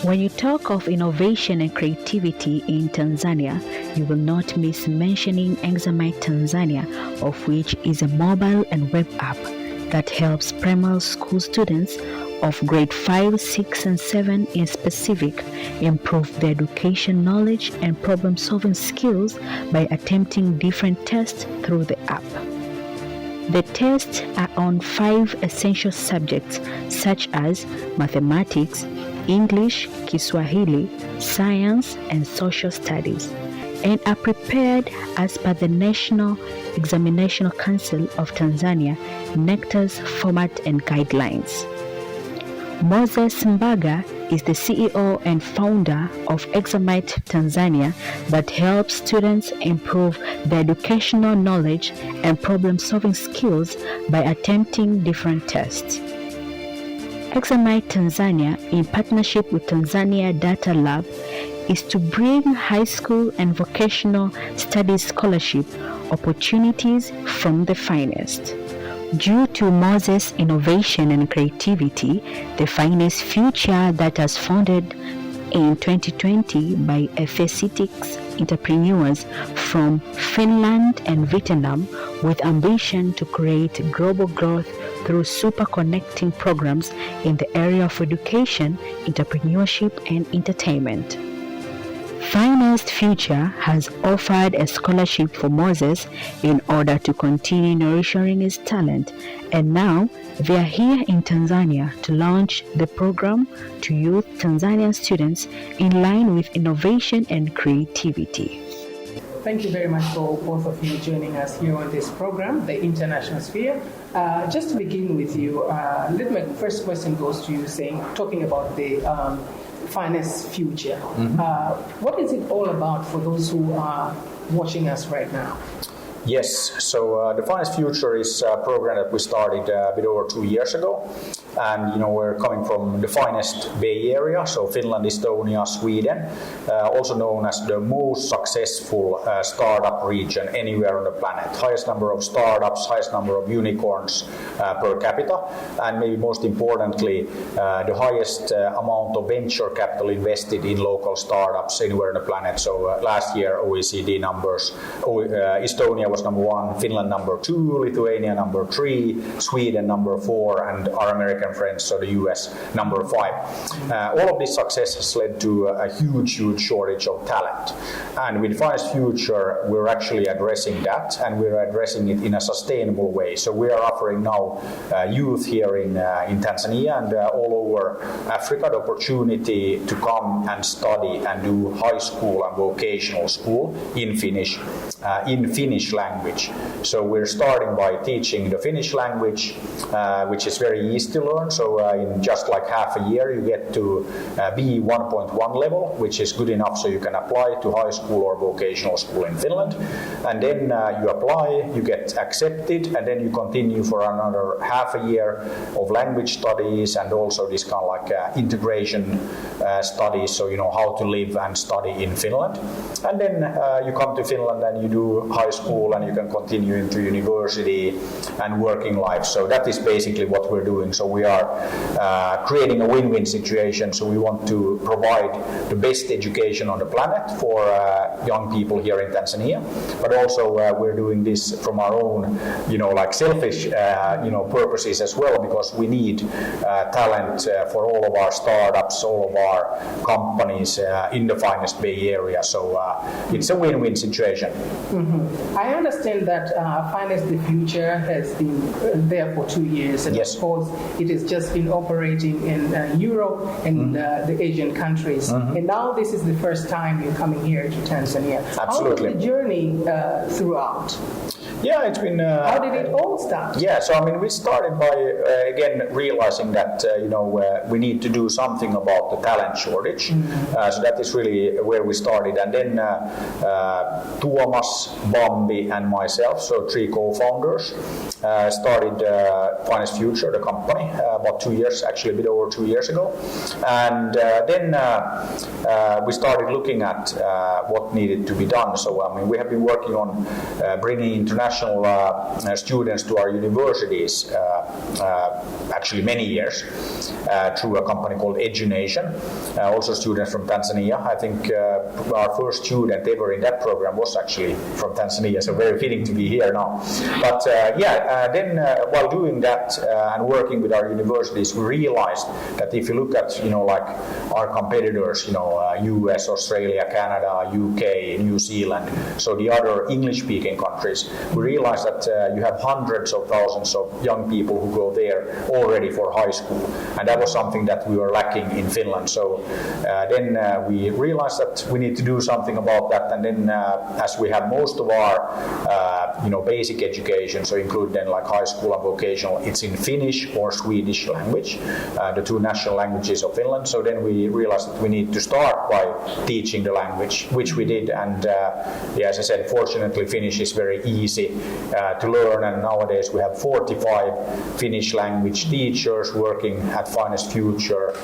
When you talk of innovation and creativity in Tanzania, you will not miss mentioning Examite Tanzania, of which is a mobile and web app that helps primary school students of grade 5, 6, and 7 in specific improve their education knowledge and problem-solving skills by attempting different tests through the app. The tests are on 5 essential subjects such as mathematics, English, Kiswahili, science, and social studies, and are prepared as per the National Examination Council of Tanzania (NECTA's) format and guidelines. Moses Mbaga is the CEO and founder of Examite Tanzania that helps students improve their educational knowledge and problem-solving skills by attempting different tests. Examite Tanzania, in partnership with Tanzania Data Lab, is to bring high school and vocational studies scholarship opportunities from the finest. Due to Moses' innovation and creativity, the Finest Future that was founded in 2020 by FACTIcs entrepreneurs from Finland and Vietnam with ambition to create global growth through super connecting programs in the area of education, entrepreneurship, and entertainment. Finest Future has offered a scholarship for Moses in order to continue nurturing his talent, and now they are here in Tanzania to launch the program to youth Tanzanian students in line with innovation and creativity. Thank you very much for both of you joining us here on this program, The International Sphere. Just to begin with you, my first question goes to you, talking about the Finest Future. What is it all about for those who are watching us right now? Yes, so the Finest Future is a program that we started a bit over 2 years ago. And we're coming from the finest Bay Area, so Finland, Estonia, Sweden, also known as the most successful startup region anywhere on the planet. Highest number of startups, highest number of unicorns per capita, and maybe most importantly, the highest amount of venture capital invested in local startups anywhere on the planet. So last year OECD numbers, Estonia was number 1, Finland number 2, Lithuania number 3, Sweden number 4, and our American friends, so the US number 5. All of this success has led to a huge shortage of talent. And with Finest Future, we're actually addressing that, and we're addressing it in a sustainable way. So we are offering now youth here in Tanzania and all over Africa the opportunity to come and study and do high school and vocational school in Finnish language. So we're starting by teaching the Finnish language, which is very easy to learn. So in just like half a year, you get to be 1.1 level, which is good enough so you can apply to high school or vocational school in Finland. And then you apply, you get accepted, and then you continue for another half a year of language studies and also this kind of like integration studies, so how to live and study in Finland. And then you come to Finland and you do high school and you can continue into university and working life. So that is basically what we're doing. So we are creating a win-win situation. So we want to provide the best education on the planet for young people here in Tanzania, but also we're doing this from our own, selfish, purposes as well, because we need talent for all of our startups, all of our companies in the finest Bay Area. So it's a win-win situation. Mm-hmm. I understand that Finest the Future has been there for 2 years, and yes. Of course it has just been operating in Europe and the Asian countries. And now this is the first time you're coming here to Tanzania. Absolutely. How was the journey throughout? Yeah, it's been... How did it all start? Yeah, so we started by, again, realizing that, we need to do something about the talent shortage. So that is really where we started. And then Tuomas, Bambi, and myself, so 3 co-founders, started Finest Future, the company, about 2 years, actually a bit over 2 years ago. And then we started looking at what needed to be done. So, we have been working on bringing international students to our universities actually many years through a company called EduNation. Also students from Tanzania. I think our first student ever in that program was actually from Tanzania, so very fitting to be here now. But then while doing that and working with our universities, we realized that if you look at like our competitors, US, Australia, Canada, UK, New Zealand, so the other English-speaking countries, we realized that you have hundreds of thousands of young people who go there already for high school, and that was something that we were lacking in Finland. So then we realized that we need to do something about that, and then as we have most of our basic education, so include then like high school and vocational, it's in Finnish or Swedish language, the two national languages of Finland. So then we realized that we need to start by teaching the language, which we did, and as I said, fortunately Finnish is very easy to learn, and nowadays we have 45 Finnish language teachers working at Finest Future,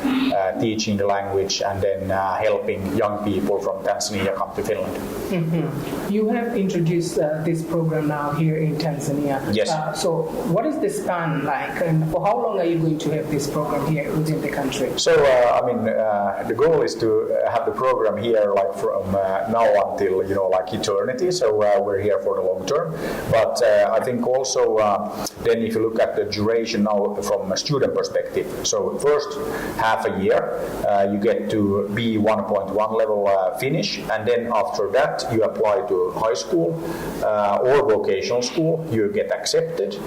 teaching the language and then helping young people from Tanzania come to Finland. Mm-hmm. You have introduced this program now here in Tanzania. Yes. So what is the span like, and for how long are you going to have this program here within the country? So the goal is to have the program here like from now until like eternity. So we're here for the long term. But I think also then if you look at the duration now from a student perspective, so first half a year you get to be 1.1 level Finnish, and then after that you apply to high school or vocational school, you get accepted,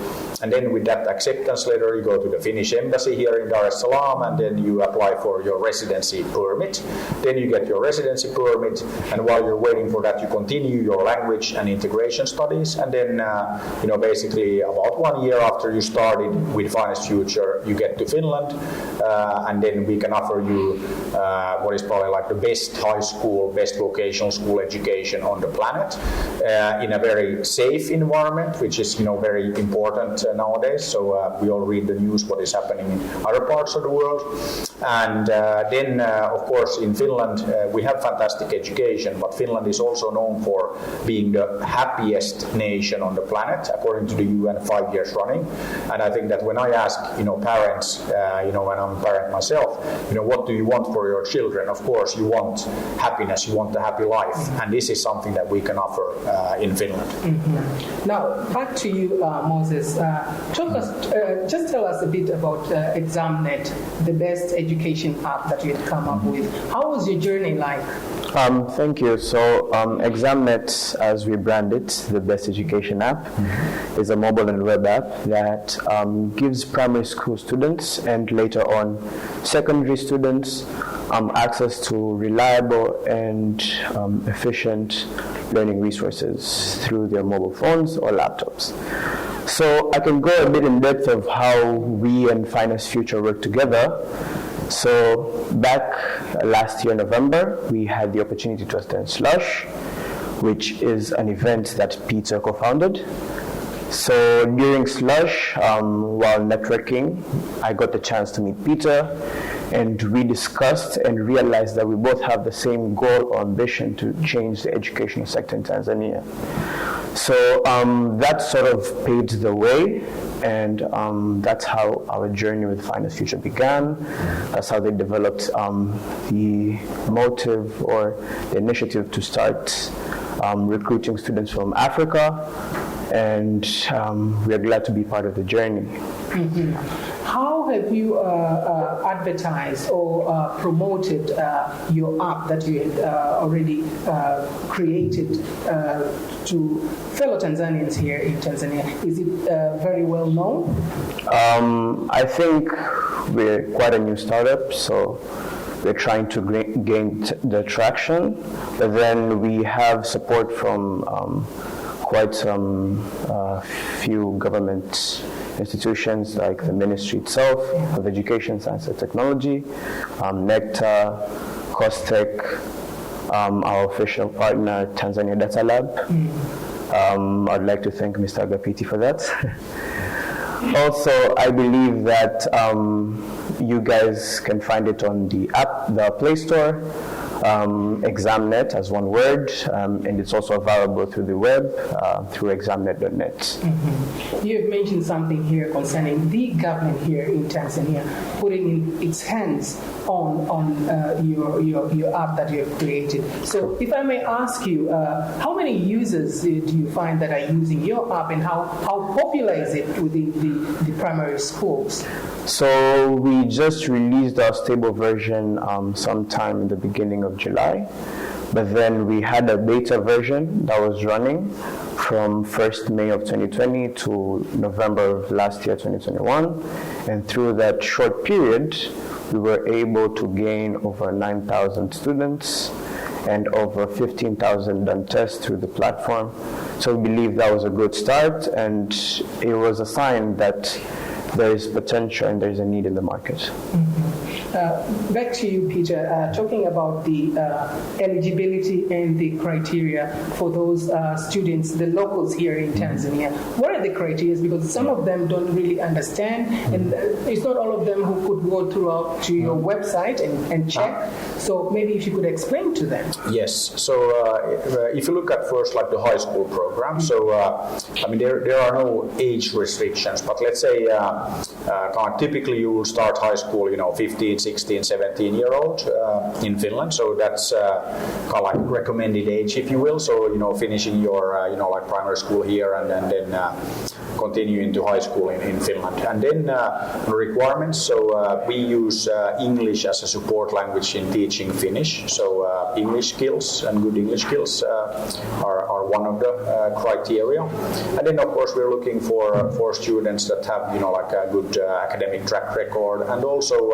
and then with that acceptance letter you go to the Finnish embassy here in Dar es Salaam, and then you apply for your residency permit. Then you get your residency permit, and while you're waiting for that you continue your language and integration studies, and then basically about 1 year after you started with Finest Future you get to Finland, and then we can offer you what is probably like the best high school, best vocational school education on the planet in a very safe environment, which is very important nowadays. So we all read the news what is happening in other parts of the world, and then of course in Finland we have fantastic education, but Finland is also known for being the happiest nation on the planet according to the UN 5 years running. And I think that when I ask parents, when I'm a parent myself, what do you want for your children? Of course you want happiness, you want a happy life, and this is something that we can offer in Finland. Mm-hmm. Now back to you, Moses. Just tell us a bit about ExamNet, the best education app that you had come up with. How was your journey like? Thank you. So ExamNet, as we brand it, the best education app, is a mobile and web app that gives primary school students and later on secondary students access to reliable and efficient learning resources through their mobile phones or laptops. So I can go a bit in depth of how we and Finest Future work together. So back last year, November, we had the opportunity to attend Slush, which is an event that Peter co-founded. So during Slush, while networking, I got the chance to meet Peter, and we discussed and realized that we both have the same goal or ambition to change the educational sector in Tanzania. So that sort of paved the way, and that's how our journey with Finest Future began. That's how they developed the motive or the initiative to start recruiting students from Africa, and we are glad to be part of the journey. Mm-hmm. How have you advertised or promoted your app that you had already created to fellow Tanzanians here in Tanzania? Is it very well known? I think we're quite a new startup, so we're trying to gain the traction, but then we have support from quite some few government institutions like the Ministry itself of Education, Science and Technology, NECTA, COSTECH, our official partner Tanzania Data Lab. I'd like to thank Mr. Agapiti for that. Also, I believe that you guys can find it on the app, the Play Store, ExamNet as one word, and it's also available through the web through examnet.net. Mm-hmm. You have mentioned something here concerning the government here in Tanzania putting in its hands on your app that you have created. So if I may ask you, how many users do you find that are using your app, and how popular is it within the primary schools? So we just released our stable version sometime in the beginning of July, but then we had a beta version that was running from 1st May of 2020 to November of last year, 2021, and through that short period, we were able to gain over 9,000 students and over 15,000 done tests through the platform. So we believe that was a good start, and it was a sign that there is potential and there is a need in the market. Mm-hmm. Back to you, Peter, talking about the eligibility and the criteria for those students, the locals here in Tanzania. What are the criteria? Because some of them don't really understand, and it's not all of them who could go throughout to your website and check. So maybe if you could explain to them. Yes. So if you look at first like the high school program, so I mean there are no age restrictions, but let's say typically you will start high school, 15, 16, 17-year-old in Finland. So that's kind of like recommended age, if you will. So finishing your like primary school here and then continuing to high school in Finland. And then requirements. So we use English as a support language in teaching Finnish. So English skills and good English skills are one of the criteria. And then of course we're looking for students that have like a good academic track record, and also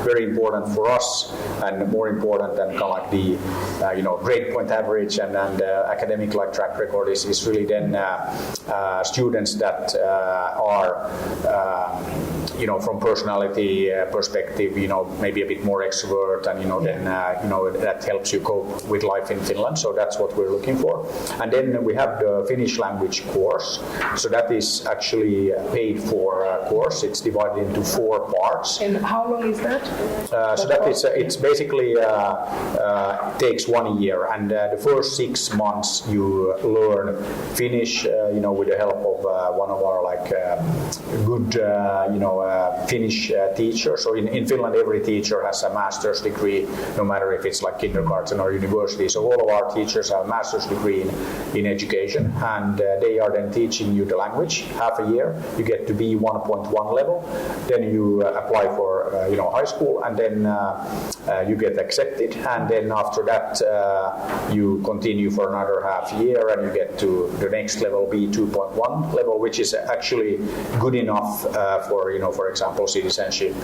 very important for us, and more important than kind of like the grade point average and academic like track record is really then students that are from personality perspective, maybe a bit more extrovert, and then that helps you cope with life in Finland. So that's what we're looking for. And then we have the Finnish language course. So that is actually paid for course. It's divided into 4 parts. And how long is that? So that is it's basically takes 1 year, and the first 6 months you learn Finnish, with the help of one of our like good Finnish teacher. So in Finland, every teacher has a master's degree, no matter if it's like kindergarten or university. So all of our teachers have a master's degree in education, and they are then teaching you the language half a year. You get to be 1.1 level. Then you apply for high school, and then you get accepted. And then after that, you continue for another half year, and you get to the next level, B2.1 level, which is actually good enough for example, citizenship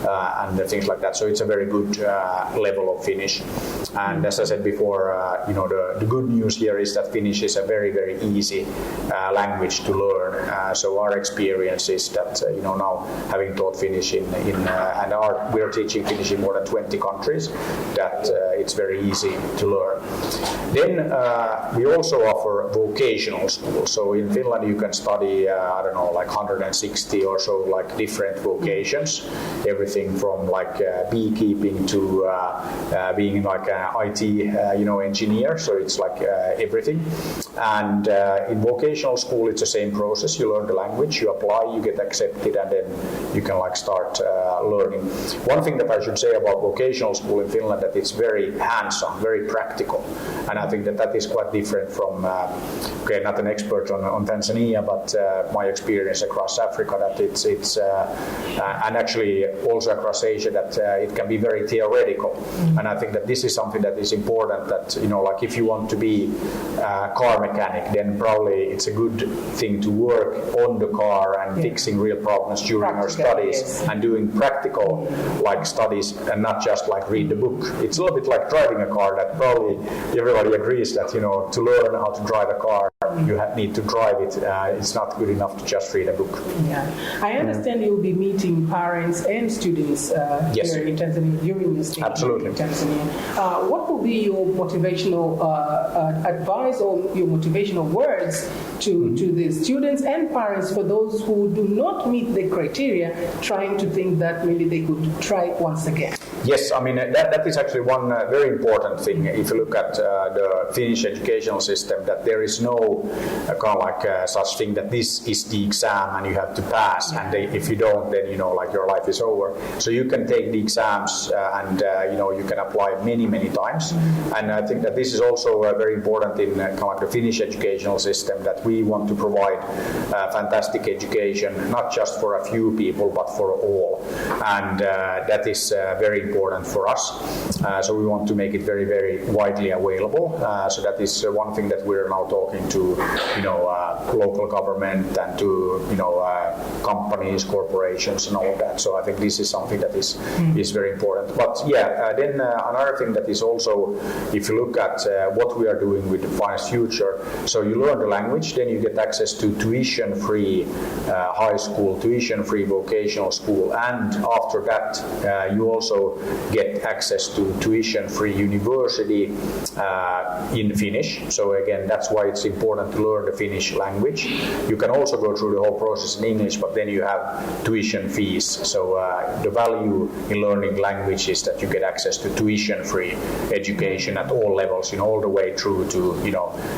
and things like that. So it's a very good level of Finnish. And as I said before, the good news here is that Finnish is a very, very easy language to learn. So our experience is that now having taught Finnish we are teaching Finnish in more than 20 countries, that it's very easy to learn. Then we also offer vocational schools. So in Finland you can study like 160 or so like different vocations, everything from like beekeeping to being like an IT engineer. So it's like everything. And in vocational school it's the same process. You learn the language, you apply, you get accepted, and then you can like start learning. One thing that I should say about vocational school in Finland, that it's very hands-on, very practical, and I think that is quite different from not an expert on Tanzania, but my experience across Africa, that it's and actually also across Asia, that it can be very theoretical. And I think that this is something that is important, that like if you want to be a car mechanic, then probably it's a good thing to work on the car and fixing real problems during our studies, and doing practical like studies, and not just like read the book. It's a little bit like driving a car, that probably everybody agrees that to learn how to drive a car you need to drive it. It's not good enough to just read a book. Yeah, I understand you'll be meeting parents and students here in Tanzania during your stay in Tanzania. What will be your motivational advice or your motivational words to the students and parents, for those who do not meet the criteria, trying to think that maybe they could try once again? Yes, I mean that is actually one very important thing. If you look at the Finnish educational system, that there is no kind of like such thing that this is the exam and you have to pass, and if you don't, then like your life is over. So you can take the exams and you can apply many times. And I think that this is also very important in kind of like the Finnish educational system, that we want to provide fantastic education, not just for a few people but for all, and that is very important for us. So we want to make it very widely available. So that is one thing that we're now talking to local government and to companies, corporations, and all of that. So I think this is something that is very important. But then another thing that is also, if you look at what we are doing with Finest Future, so you learn the language, then you get access to tuition-free high school, tuition-free vocational school, and after that you also get access to tuition-free university in Finnish. So again, that's why it's important to learn the Finnish language. You can also go through the whole process in English, but then you have tuition fees. So the value in learning language is that you get access to tuition-free education at all levels, all the way through to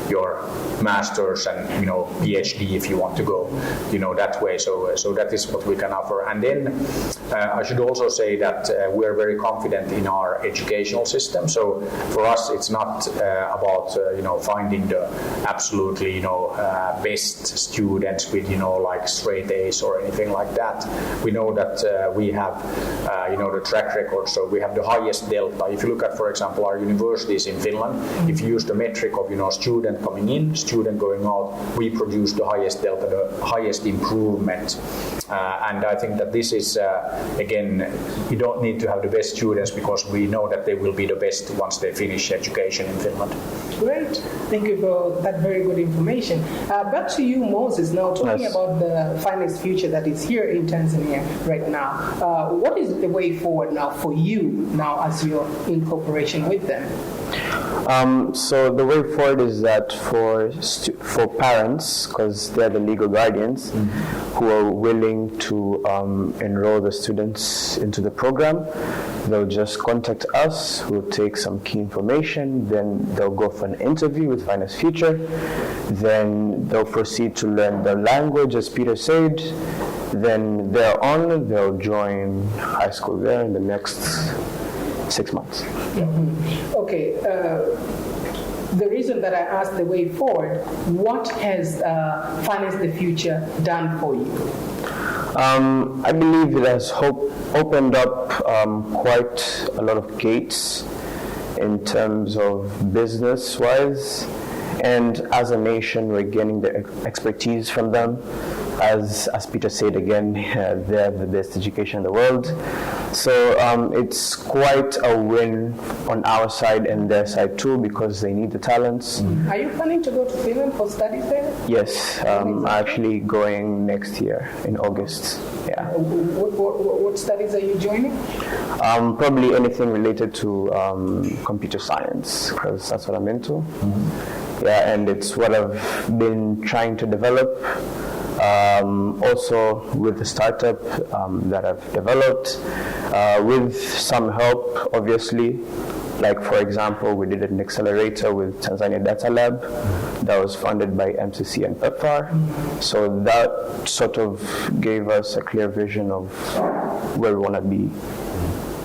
your master's and PhD if you want to go that way. So that is what we can offer. And then I should also say that we are very confident in our educational system. So for us, it's not about finding the absolutely best students with like straight A's or anything like that. We know that we have the track record. So we have the highest delta. If you look at, for example, our universities in Finland, if you use the metric of student coming in, student going out, we produce the highest delta, the highest improvement. And I think that this is again, you don't need to have the best students, because we know that they will be the best once they finish education in Finland. Great. Thank you for that very good information. Back to you, Moses, now talking about the Finest Future that is here in Tanzania right now. What is the way forward now for you now as you're in cooperation with them? So the way forward is that for parents, because they're the legal guardians, who are willing to enroll the students into the program, they'll just contact us. We'll take some key information. Then they'll go for an interview with Finest Future. Then they'll proceed to learn the language, as Peter said. Then thereon, they'll join high school there in the next 6 months. Okay. The reason that I asked the way forward, what has Finest the Future done for you? I believe it has opened up quite a lot of gates in terms of business-wise, and as a nation, we're getting the expertise from them. As Peter said again, they have the best education in the world. So it's quite a win on our side and their side too, because they need the talents. Are you planning to go to Finland for studies there? Yes, I'm actually going next year in August. Yeah. What studies are you joining? Probably anything related to computer science, because that's what I'm into. Yeah, and it's what I've been trying to develop. Also with the startup that I've developed, with some help, obviously. Like, for example, we did an accelerator with Tanzania Data Lab that was funded by MCC and PEPFAR. So that sort of gave us a clear vision of where we want to be.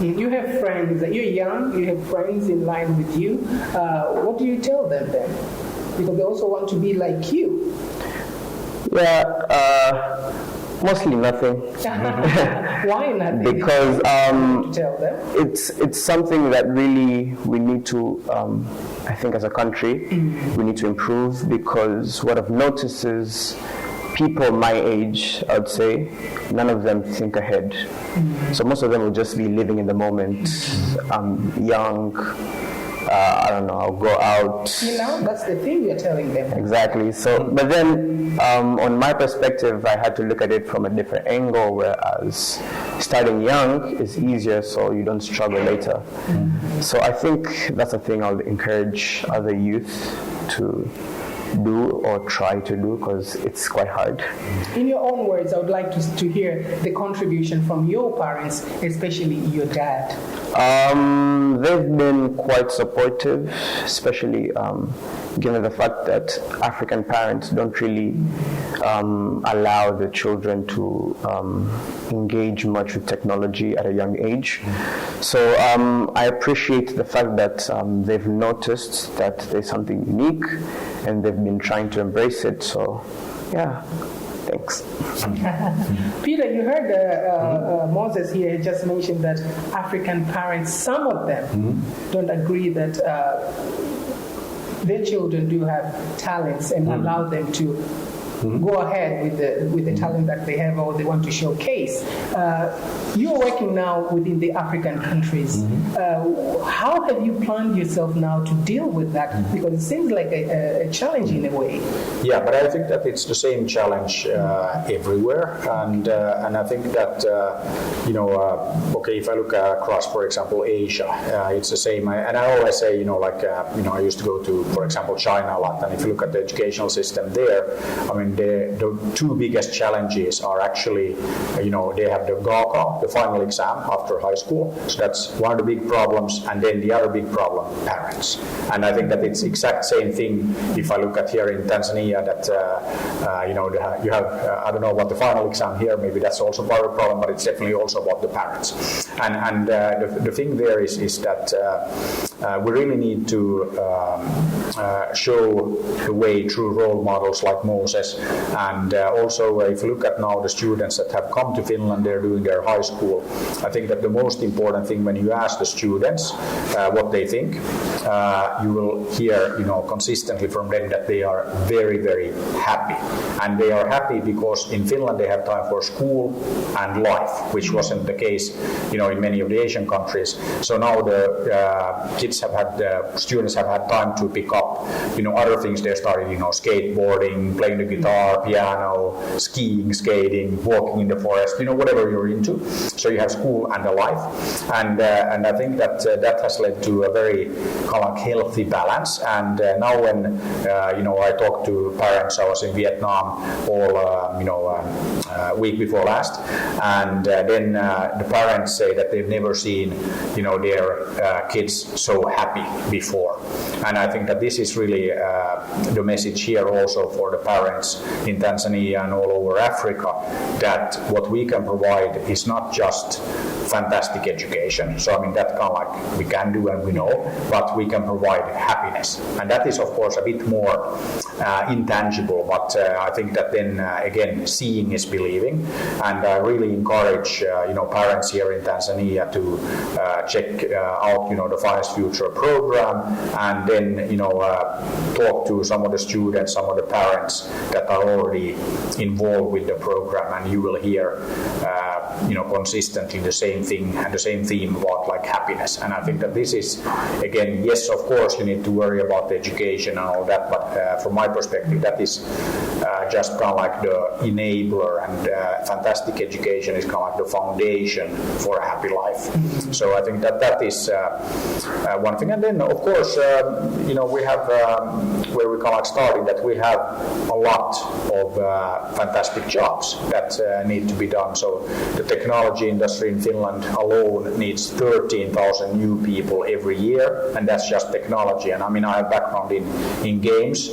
You have friends, you're young, you have friends in line with you. What do you tell them then? Because they also want to be like you. Yeah, mostly nothing. Why nothing? Because tell them? it's something that really we need to, I think as a country, we need to improve, because what I've noticed is people my age, I would say, none of them think ahead. So most of them will just be living in the moment. I'm young. I don't know, I'll go out. That's the thing you're telling them. Exactly. So, but then, on my perspective, I had to look at it from a different angle, whereas starting young is easier, so you don't struggle later. So I think that's a thing I'll encourage other youth to do or try to do, because it's quite hard. In your own words, I would like to hear the contribution from your parents, especially your dad. They've been quite supportive, especially given the fact that African parents don't really allow the children to engage much with technology at a young age. So I appreciate the fact that they've noticed that there's something unique and they've been trying to embrace it. So yeah. Thanks. Peter, you heard Moses here just mentioned that African parents, some of them, don't agree that their children do have talents and allow them to go ahead with the talent that they have or they want to showcase. You're working now within the African countries. How have you planned yourself now to deal with that? Because it seems like a challenge in a way. Yeah, but I think that it's the same challenge everywhere, and I think that okay, if I look across, for example, Asia, it's the same. And I always say, I used to go to, for example, China a lot, and if you look at the educational system there, I mean, the two biggest challenges are actually, they have the GAKA, the final exam after high school. So that's one of the big problems, and then the other big problem, parents. And I think that it's exact same thing if I look at here in Tanzania, that you have I don't know about the final exam here. Maybe that's also part of the problem, but it's definitely also about the parents. And the thing there is that we really need to show the way through role models like Moses. And also, if you look at now the students that have come to Finland, they're doing their high school. I think that the most important thing when you ask the students what they think, you will hear, consistently from them that they are very, very happy. And they are happy because in Finland they have time for school and life, which wasn't the case, in many of the Asian countries. So now the students have had time to pick up, other things. They started, skateboarding, playing the guitar, piano, skiing, skating, walking in the forest, whatever you're into. So you have school and a life, and I think that that has led to a very healthy balance. And now when I talk to parents, I was in Vietnam week before last, and then the parents say that they've never seen their kids so happy before. And I think that this is really the message here also for the parents in Tanzania and all over Africa, that what we can provide is not just fantastic education. So I mean, that we can do and we know, but we can provide happiness. And that is of course a bit more intangible, but I think that then again, seeing is believing. And I really encourage parents here in Tanzania to check out the Finest Future program, and then talk to some of the students, some of the parents that are already involved with the program, and you will hear consistently the same thing and the same theme about happiness. And I think that this is, again, yes, of course you need to worry about the education and all that, but from my perspective that is just the enabler, and fantastic education is the foundation for a happy life. So I think that is one thing. And then of course we have where we started, that we have a lot of fantastic jobs that need to be done. So the technology industry in Finland alone needs 13,000 new people every year, and that's just technology. And I mean, I have background in games.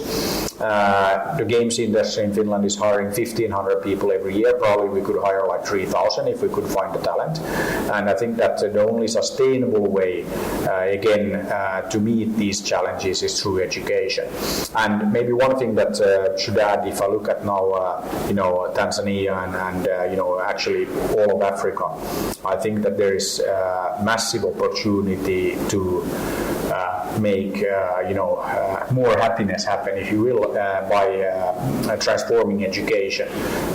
The games industry in Finland is hiring 1,500 people every year. Probably we could hire 3,000 if we could find the talent. And I think that the only sustainable way, to meet these challenges is through education. And maybe one thing that should add, if I look at now, Tanzania and actually all of Africa, I think that there is massive opportunity to make more happiness happen, if you will, by transforming education.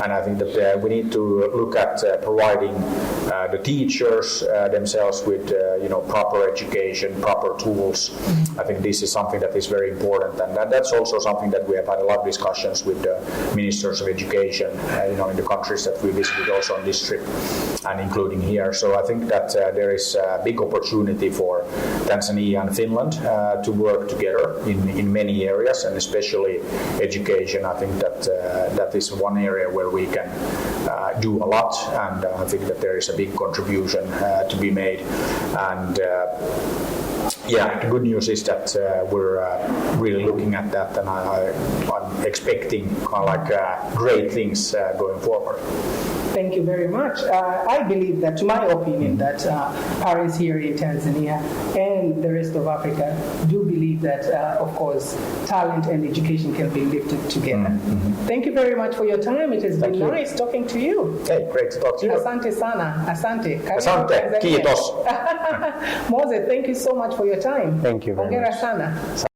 And I think that we need to look at providing the teachers themselves with proper education, proper tools. I think this is something that is very important, and that's also something that we have had a lot of discussions with the ministers of education in the countries that we visited also on this trip, and including here. So I think that there is a big opportunity for Tanzania and Finland Finland to work together in many areas, and especially education. I think that is one area where we can do a lot, and I think that there is a big contribution to be made. And the good news is that we're really looking at that, and I'm expecting kind of like great things going forward. Thank you very much. I believe that, to my opinion, that parents here in Tanzania and the rest of Africa do believe that, of course, talent and education can be lifted together. Thank you very much for your time. It has been nice talking to you. Hey, great to talk to you. Asante sana. Asante. Asante. Kiitos. Mose, thank you so much for your time. Thank you very Hongera much. sana.